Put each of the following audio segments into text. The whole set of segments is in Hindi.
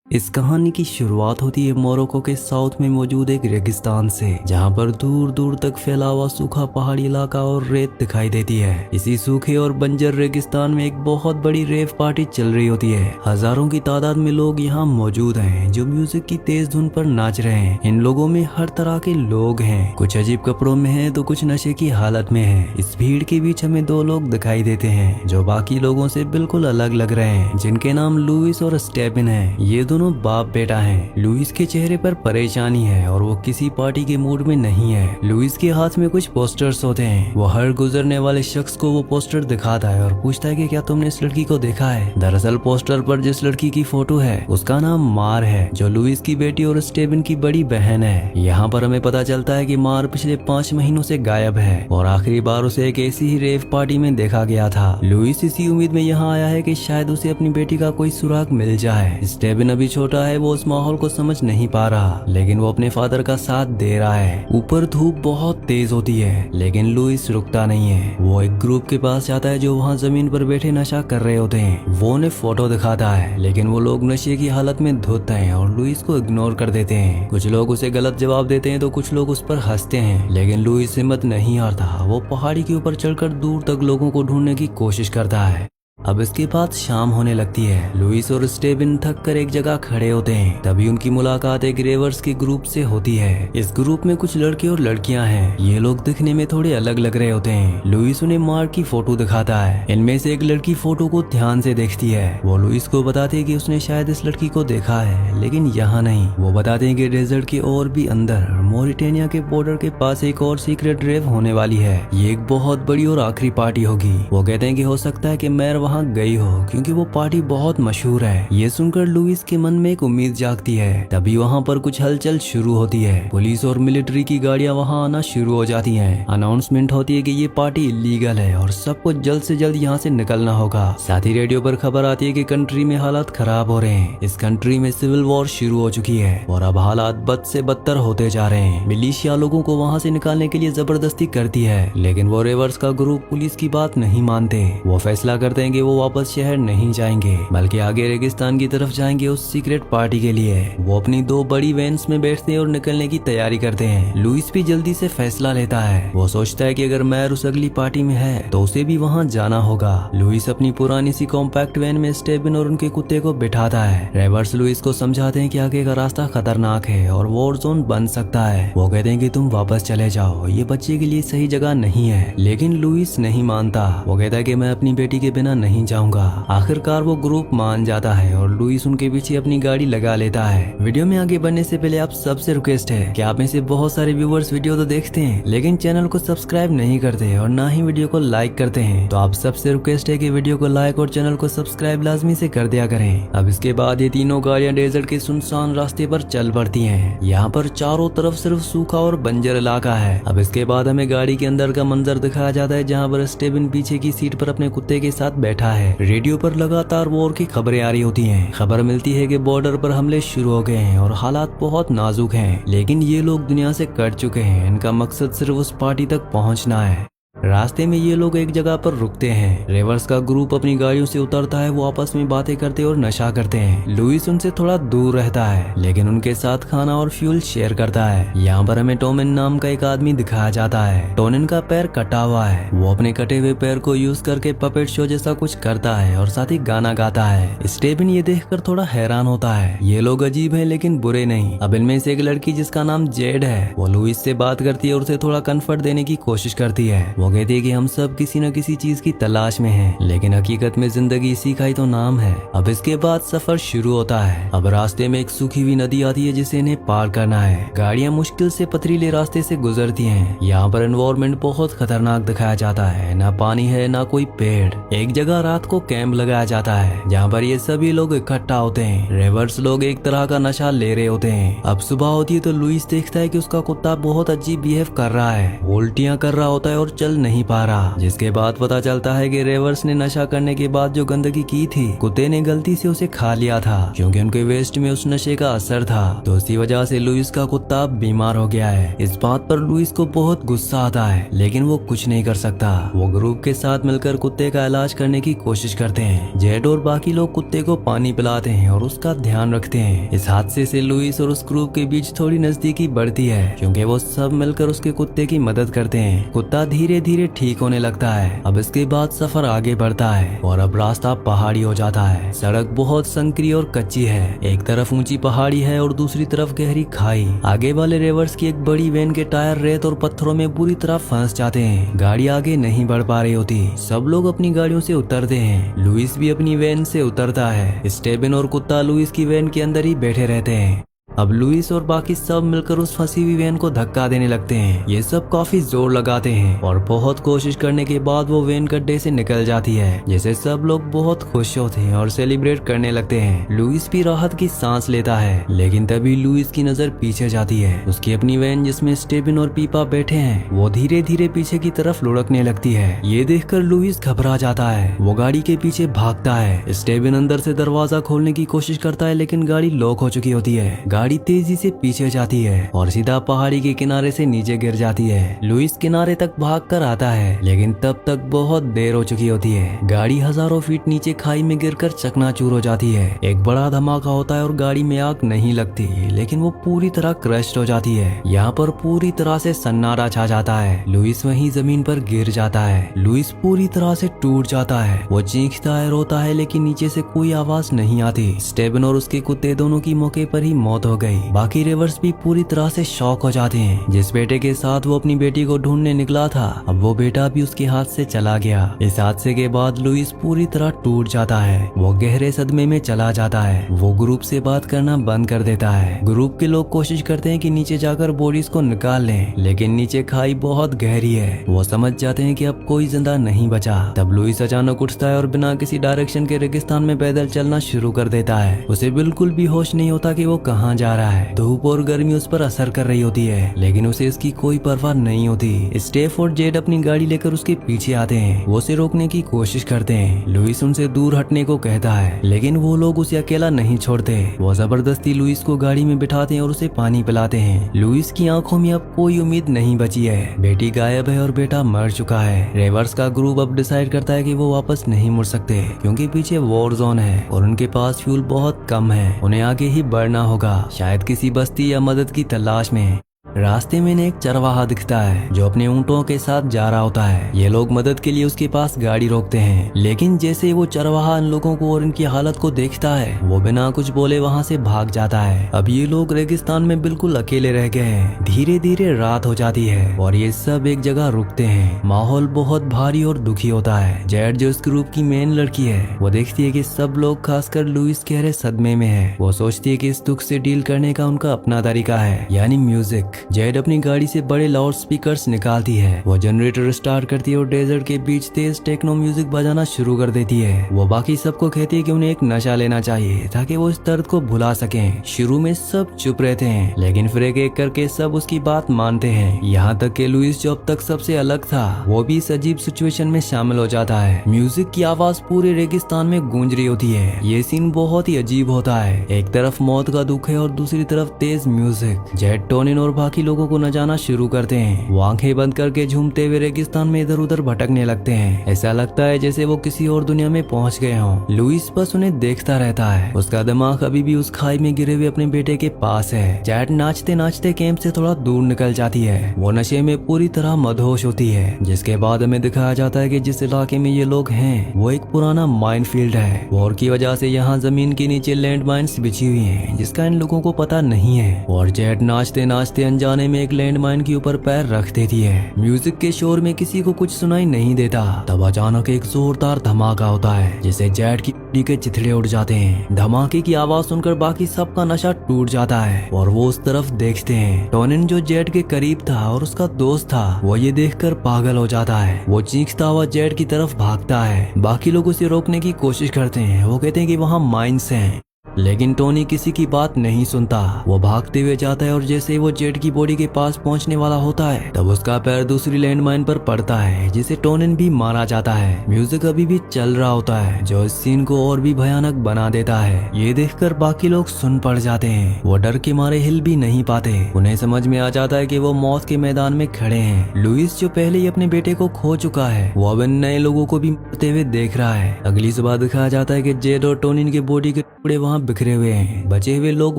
इस कहानी की शुरुआत होती है मोरक्को के साउथ में मौजूद एक रेगिस्तान से, जहां पर दूर दूर तक फैला हुआ सूखा पहाड़ी इलाका और रेत दिखाई देती है। इसी सूखे और बंजर रेगिस्तान में एक बहुत बड़ी रेव पार्टी चल रही होती है। हजारों की तादाद में लोग यहाँ मौजूद हैं जो म्यूजिक की तेज धुन पर नाच रहे हैं। इन लोगों में हर तरह के लोग हैं, कुछ अजीब कपड़ों में हैं तो कुछ नशे की हालत में हैं। इस भीड़ के बीच हमें दो लोग दिखाई देते हैं जो बाकी लोगों से बिल्कुल अलग लग रहे हैं, जिनके नाम लुइस और स्टेबिन है। ये दोनों बाप बेटा हैं। लुइस के चेहरे पर परेशानी है और वो किसी पार्टी के मूड में नहीं है। लुइस के हाथ में कुछ पोस्टर्स होते हैं। वो हर गुजरने वाले शख्स को वो पोस्टर दिखाता है और पूछता है कि क्या तुमने इस लड़की को देखा है। दरअसल पोस्टर पर जिस लड़की की फोटो है उसका नाम मार है, जो लुइस की बेटी और स्टेबिन की बड़ी बहन है। यहाँ पर हमें पता चलता है कि मार पिछले 5 महीनों से गायब है और आखिरी बार उसे एक ऐसी ही रेव पार्टी में देखा गया था। लुइस इसी उम्मीद में यहाँ आया है कि शायद उसे अपनी बेटी का कोई सुराग मिल जाए। स्टेबिन अभी छोटा है, वो उस माहौल को समझ नहीं पा रहा, लेकिन वो अपने फादर का साथ दे रहा है। ऊपर धूप बहुत तेज होती है लेकिन लुइस रुकता नहीं है। वो एक ग्रुप के पास जाता है जो वहाँ जमीन पर बैठे नशा कर रहे होते हैं। वो उन्हें फोटो दिखाता है लेकिन वो लोग नशे की हालत में धुत हैं और लुइस को इग्नोर कर देते हैं। कुछ लोग उसे गलत जवाब देते हैं तो कुछ लोग उस पर हंसते हैं, लेकिन लुइस हिम्मत नहीं हारता। वो पहाड़ी के ऊपर चढ़कर दूर तक लोगों को ढूंढने की कोशिश करता है। अब इसके बाद शाम होने लगती है। लुइस और स्टेबिन थक कर एक जगह खड़े होते हैं। तभी उनकी मुलाकात एक रेवर्स के ग्रुप से होती है। इस ग्रुप में कुछ लड़के और लड़कियां हैं। ये लोग दिखने में थोड़े अलग लग रहे होते हैं। लुइस उन्हें मार की फोटो दिखाता है। इनमें से एक लड़की फोटो को ध्यान से देखती है। वो लुइस को बताते हैं कि उसने शायद इस लड़की को देखा है, लेकिन यहाँ नहीं। वो बताते हैं कि डेजर्ट के और भी अंदर मोरिटेनिया के बॉर्डर के पास एक और सीक्रेट रेव होने वाली है। ये एक बहुत बड़ी और आखिरी पार्टी होगी। वो कहते हैं कि हो सकता है कि मैं वहाँ गई हो क्योंकि वो पार्टी बहुत मशहूर है। ये सुनकर लुइस के मन में एक उम्मीद जागती है। तभी वहाँ पर कुछ हलचल शुरू होती है। पुलिस और मिलिट्री की गाड़ियाँ वहाँ आना शुरू हो जाती हैं। अनाउंसमेंट होती है कि ये पार्टी इलीगल है और सबको जल्द से जल्द यहाँ से निकलना होगा। साथ ही रेडियो पर खबर आती है कि कंट्री में हालात खराब हो रहे हैं। इस कंट्री में सिविल वॉर शुरू हो चुकी है और अब हालात बद से बदतर होते जा रहे हैं। मिलिशिया लोगों को वहाँ से निकालने के लिए जबरदस्ती करती है, लेकिन वो रेवर्स का ग्रुप पुलिस की बात नहीं मानते। वो फैसला करते हैं कि वो वापस शहर नहीं जाएंगे बल्कि आगे रेगिस्तान की तरफ जाएंगे उस सीक्रेट पार्टी के लिए। वो अपनी 2 बड़ी वैन्स में बैठते हैं और निकलने की तैयारी करते हैं। लुइस भी जल्दी से फैसला लेता है। वो सोचता है कि अगर मैर उस अगली पार्टी में है तो उसे भी वहाँ जाना होगा। लुइस अपनी पुरानी सी कॉम्पैक्ट वैन में स्टेबिन और उनके कुत्ते को बिठाता है। रेवर्स लुइस को समझाते हैं कि आगे का रास्ता खतरनाक है और वॉर जोन बन सकता है। वो कहते हैं कि तुम वापस चले जाओ, ये बच्चे के लिए सही जगह नहीं है, लेकिन लुइस नहीं मानता। वो कहता है कि मैं अपनी बेटी के बिना नहीं जाऊंगा। आखिरकार वो ग्रुप मान जाता है और लुइस उनके पीछे अपनी गाड़ी लगा लेता है। वीडियो में आगे बढ़ने से पहले आप सबसे रिक्वेस्ट है कि आप में से बहुत सारे व्यूवर्स वीडियो तो देखते हैं लेकिन चैनल को सब्सक्राइब नहीं करते और ना ही वीडियो को लाइक करते हैं, तो आप सबसे रिक्वेस्ट है कि वीडियो को लाइक और चैनल को सब्सक्राइब लाजमी से कर दिया करें। अब इसके बाद ये तीनों गाड़ियां डेजर्ट के सुनसान रास्ते पर चल पड़ती हैं। यहाँ पर चारों तरफ सिर्फ सूखा और बंजर इलाका है। अब इसके बाद हमें गाड़ी के अंदर का मंजर दिखाया जाता है, जहाँ पर स्टेबिन पीछे की सीट पर अपने कुत्ते के साथ बैठा है। रेडियो पर लगातार वॉर की खबरें आ रही होती हैं। खबर मिलती है कि बॉर्डर पर हमले शुरू हो गए हैं और हालात बहुत नाजुक हैं, लेकिन ये लोग दुनिया से कट चुके हैं। इनका मकसद सिर्फ उस पार्टी तक पहुंचना है। रास्ते में ये लोग एक जगह पर रुकते हैं। रेवर्स का ग्रुप अपनी गाड़ियों से उतरता है। वो आपस में बातें करते और नशा करते हैं। लुइस उनसे थोड़ा दूर रहता है लेकिन उनके साथ खाना और फ्यूल शेयर करता है। यहाँ पर हमें टोमिन नाम का एक आदमी दिखाया जाता है। टोनिन का पैर कटा हुआ है। वो अपने कटे हुए पैर को यूज करके पपेट शो जैसा कुछ करता है और साथ ही गाना गाता है। स्टेबिन ये देखकर थोड़ा हैरान होता है। ये लोग अजीब है लेकिन बुरे नहीं। अब इनमें से एक लड़की जिसका नाम जेड है, वो लुइस से बात करती है और उसे थोड़ा कंफर्ट देने की कोशिश करती है। वो कहती है कि हम सब किसी न किसी चीज की तलाश में हैं, लेकिन हकीकत में जिंदगी इसी का ही तो नाम है। अब इसके बाद सफर शुरू होता है। अब रास्ते में एक सूखी हुई नदी आती है जिसे इन्हें पार करना है। गाड़ियां मुश्किल से पथरीले रास्ते से गुजरती हैं। यहाँ पर एनवायरनमेंट बहुत खतरनाक दिखाया जाता है। ना पानी है ना कोई पेड़। एक जगह रात को कैंप लगाया जाता है जहाँ पर ये सभी लोग इकट्ठा होते हैं। रेवर्स लोग एक तरह का नशा ले रहे होते हैं। अब सुबह होती है तो लुइस देखता है कि उसका कुत्ता बहुत अजीब बिहेव कर रहा है। उल्टियां कर रहा होता है और चल नहीं पा रहा, जिसके बाद पता चलता है कि रेवर्स ने नशा करने के बाद जो गंदगी की थी कुत्ते ने गलती से उसे खा लिया था, क्योंकि उनके वेस्ट में उस नशे का असर था। तो इसी वजह से लुइस का कुत्ता बीमार हो गया है। इस बात पर लुइस को बहुत गुस्सा आता है, लेकिन वो कुछ नहीं कर सकता। वो ग्रुप के साथ मिलकर कुत्ते का इलाज करने की कोशिश करते हैं। जेड और बाकी लोग कुत्ते को पानी पिलाते हैं और उसका ध्यान रखते हैं। इस हादसे से लुइस और उस ग्रुप के बीच थोड़ी नजदीकी बढ़ती है, क्योंकि वो सब मिलकर उसके कुत्ते की मदद करते हैं। कुत्ता धीरे धीरे ठीक होने लगता है। अब इसके बाद सफर आगे बढ़ता है और अब रास्ता पहाड़ी हो जाता है। सड़क बहुत संकरी और कच्ची है। एक तरफ ऊंची पहाड़ी है और दूसरी तरफ गहरी खाई। आगे वाले रेवर्स की एक बड़ी वैन के टायर रेत और पत्थरों में बुरी तरह फंस जाते हैं। गाड़ी आगे नहीं बढ़ पा रही होती। सब लोग अपनी गाड़ियों से उतरते हैं। लुइस भी अपनी वैन से उतरता है। स्टेबिन और कुत्ता लुइस की वैन के अंदर ही बैठे रहते हैं। अब लुइस और बाकी सब मिलकर उस फंसी हुई वैन को धक्का देने लगते हैं। ये सब काफी जोर लगाते हैं और बहुत कोशिश करने के बाद वो वैन गड्ढे से निकल जाती है, जिसे सब लोग बहुत खुश होते हैं और सेलिब्रेट करने लगते हैं। लुइस भी राहत की सांस लेता है, लेकिन तभी लुइस की नजर पीछे जाती है। उसकी अपनी वैन जिसमें स्टेबिन और पीपा बैठे हैं वो धीरे धीरे पीछे की तरफ लुढ़कने लगती है। ये देखकर लुइस घबरा जाता है। वो गाड़ी के पीछे भागता है। स्टेबिन अंदर से दरवाजा खोलने की कोशिश करता है, लेकिन गाड़ी लॉक हो चुकी होती है। गाड़ी तेजी से पीछे जाती है और सीधा पहाड़ी के किनारे से नीचे गिर जाती है। लुइस किनारे तक भागकर आता है, लेकिन तब तक बहुत देर हो चुकी होती है। गाड़ी हजारों फीट नीचे खाई में गिरकर चकनाचूर हो जाती है। एक बड़ा धमाका होता है और गाड़ी में आग नहीं लगती, लेकिन वो पूरी तरह क्रश्ड हो जाती है। यहाँ पर पूरी तरह से सन्नाटा छा जाता है। लुइस वहीं जमीन पर गिर जाता है। लुइस पूरी तरह से टूट जाता है। वो चीखता है, रोता है, लेकिन नीचे से कोई आवाज नहीं आती। स्टेबिन और उसके कुत्ते दोनों की मौके पर ही मौत हो गई। बाकी रेवर्स भी पूरी तरह से शॉक हो जाते हैं। जिस बेटे के साथ वो अपनी बेटी को ढूंढने निकला था, अब वो बेटा भी उसके हाथ से चला गया। इस हादसे के बाद लुइस पूरी तरह टूट जाता है। वो गहरे सदमे में चला जाता है। वो ग्रुप से बात करना बंद कर देता है। ग्रुप के लोग कोशिश करते हैं कि नीचे जाकर बॉडीज को निकाल लें, लेकिन नीचे खाई बहुत गहरी है। वो समझ जाते हैं कि अब कोई जिंदा नहीं बचा। तब लुइस अचानक उठता है और बिना किसी डायरेक्शन के रेगिस्तान में पैदल चलना शुरू कर देता है। उसे बिल्कुल भी होश नहीं होता कि वो कहाँ जा रहा है। धूप और गर्मी उस पर असर कर रही होती है, लेकिन उसे इसकी कोई परवाह नहीं होती। स्टेफ और जेड अपनी गाड़ी लेकर उसके पीछे आते हैं। वो उसे रोकने की कोशिश करते हैं। लुइस उनसे दूर हटने को कहता है, लेकिन वो लोग उसे अकेला नहीं छोड़ते। वो जबरदस्ती लुइस को गाड़ी में बिठाते हैं और उसे पानी पिलाते हैं। लुइस की आंखों में अब कोई उम्मीद नहीं बची है। बेटी गायब है और बेटा मर चुका है। रेवर्स का ग्रुप अब डिसाइड करता है कि वो वापस नहीं मुड़ सकते, क्योंकि पीछे वॉर जोन है और उनके पास फ्यूल बहुत कम है। उन्हें आगे ही बढ़ना होगा, शायद किसी बस्ती या मदद की तलाश में। रास्ते में एक चरवाहा दिखता है जो अपने ऊंटों के साथ जा रहा होता है। ये लोग मदद के लिए उसके पास गाड़ी रोकते हैं, लेकिन जैसे वो चरवाहा इन लोगों को और इनकी हालत को देखता है, वो बिना कुछ बोले वहाँ से भाग जाता है। अब ये लोग रेगिस्तान में बिल्कुल अकेले रह गए हैं। धीरे धीरे रात हो जाती है और ये सब एक जगह रुकते हैं। माहौल बहुत भारी और दुखी होता है। जेड जो इस ग्रुप की मेन लड़की है, वो देखती है कि सब लोग खासकर लुइस गहरे सदमे में है। वो सोचती है कि इस दुख से डील करने का उनका अपना तरीका है, यानी म्यूजिक। जेड अपनी गाड़ी से बड़े लाउड स्पीकर्स निकालती है। वो जनरेटर स्टार्ट करती है और डेजर्ट के बीच तेज टेक्नो म्यूजिक बजाना शुरू कर देती है। वो बाकी सबको कहती है कि उन्हें एक नशा लेना चाहिए ताकि वो इस दर्द को भुला सकें। शुरू में सब चुप रहते हैं, लेकिन फिर एक एक करके सब उसकी बात मानते हैं। यहाँ तक कि लुइस जो अब तक सबसे अलग था, वो भी इस अजीब सिचुएशन में शामिल हो जाता है। म्यूजिक की आवाज पूरे रेगिस्तान में गूंज रही होती है। ये सीन बहुत ही अजीब होता है। एक तरफ मौत का दुख है और दूसरी तरफ तेज म्यूजिक। जेड, टोनिन और बाकी लोगों को न जाना शुरू करते हैं। वो आंखें बंद करके झूमते हुए रेगिस्तान में इधर उधर भटकने लगते हैं। ऐसा लगता है जैसे वो किसी और दुनिया में पहुंच गए हों। लुइस बस उन्हें देखता रहता है। उसका दिमाग अभी भी उस खाई में गिरे हुए अपने बेटे के पास है। जेड नाचते नाचते कैंप से थोड़ा दूर निकल जाती है। वो नशे में पूरी तरह मदहोश होती है, जिसके बाद हमें दिखाया जाता है कि जिस इलाके में ये लोग हैं वो एक पुराना माइन फील्ड है। वॉर की वजह से यहाँ जमीन के नीचे लैंड माइन्स बिछी हुई हैं, जिसका इन लोगों को पता नहीं है। और जेड नाचते नाचते अनजाने में एक लैंड माइन के ऊपर पैर रख देती है। म्यूजिक के शोर में किसी को कुछ सुनाई नहीं देता। तब अचानक एक जोरदार धमाका होता है, जिसे जेड की बॉडी के चिथड़े उड़ जाते हैं। धमाके की आवाज सुनकर बाकी सबका नशा टूट जाता है और वो उस तरफ देखते हैं। टोनिन जो जेड के करीब था और उसका दोस्त था, वो ये देखकर पागल हो जाता है। वो चीखता हुआ जेड की तरफ भागता है। बाकी लोग उसे रोकने की कोशिश करते हैं। वो कहते हैं कि वहाँ माइंस हैं। लेकिन टोनी किसी की बात नहीं सुनता। वो भागते हुए जाता है और जैसे वो जेट की बॉडी के पास पहुंचने वाला होता है तब उसका पैर दूसरी लैंडमाइन पर पड़ता है, जिसे टोनिन भी मारा जाता है। म्यूजिक अभी भी चल रहा होता है जो इस सीन को और भी भयानक बना देता है। ये देखकर बाकी लोग सुन पड़ जाते हैं। वो डर के मारे हिल भी नहीं पाते। उन्हें समझ में आ जाता है कि वो मौत के मैदान में खड़े हैं। लुइस जो पहले ही अपने बेटे को खो चुका है वो अब इन नए लोगों को भी मरते हुए देख रहा है। अगली सुबह दिखाया जाता है कि जेड और टोनिन के बॉडी के टुकड़े वहाँ बिखरे हुए हैं। बचे हुए लोग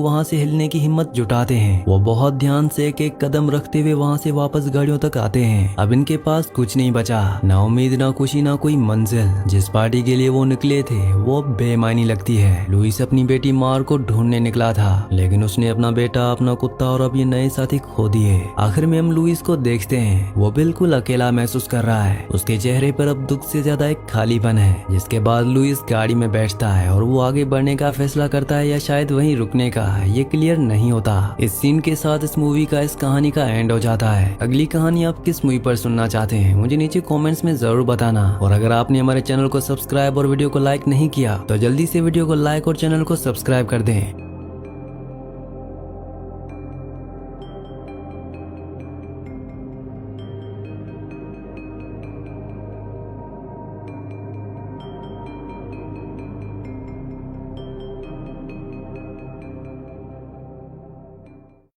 वहाँ से हिलने की हिम्मत जुटाते हैं। वो बहुत ध्यान से एक एक कदम रखते हुए वहाँ से वापस गाड़ियों तक आते हैं। अब इनके पास कुछ नहीं बचा, ना उम्मीद, ना खुशी, ना कोई मंजिल। जिस पार्टी के लिए वो निकले थे वो बेमानी लगती है। लुइस अपनी बेटी मार को ढूंढने निकला था, लेकिन उसने अपना बेटा, अपना कुत्ता और अब ये नए साथी खो दिए। आखिर में हम लुइस को देखते हैं। वो बिल्कुल अकेला महसूस कर रहा है। उसके चेहरे पर अब दुख से ज्यादा एक खालीपन है। जिसके बाद लुइस गाड़ी में बैठता है और वो आगे बढ़ने का फैसला करता है या शायद वहीं रुकने का, ये क्लियर नहीं होता। इस सीन के साथ इस मूवी का, इस कहानी का एंड हो जाता है। अगली कहानी आप किस मूवी पर सुनना चाहते हैं मुझे नीचे कमेंट्स में जरूर बताना। और अगर आपने हमारे चैनल को सब्सक्राइब और वीडियो को लाइक नहीं किया तो जल्दी से वीडियो को लाइक और चैनल को सब्सक्राइब कर दें।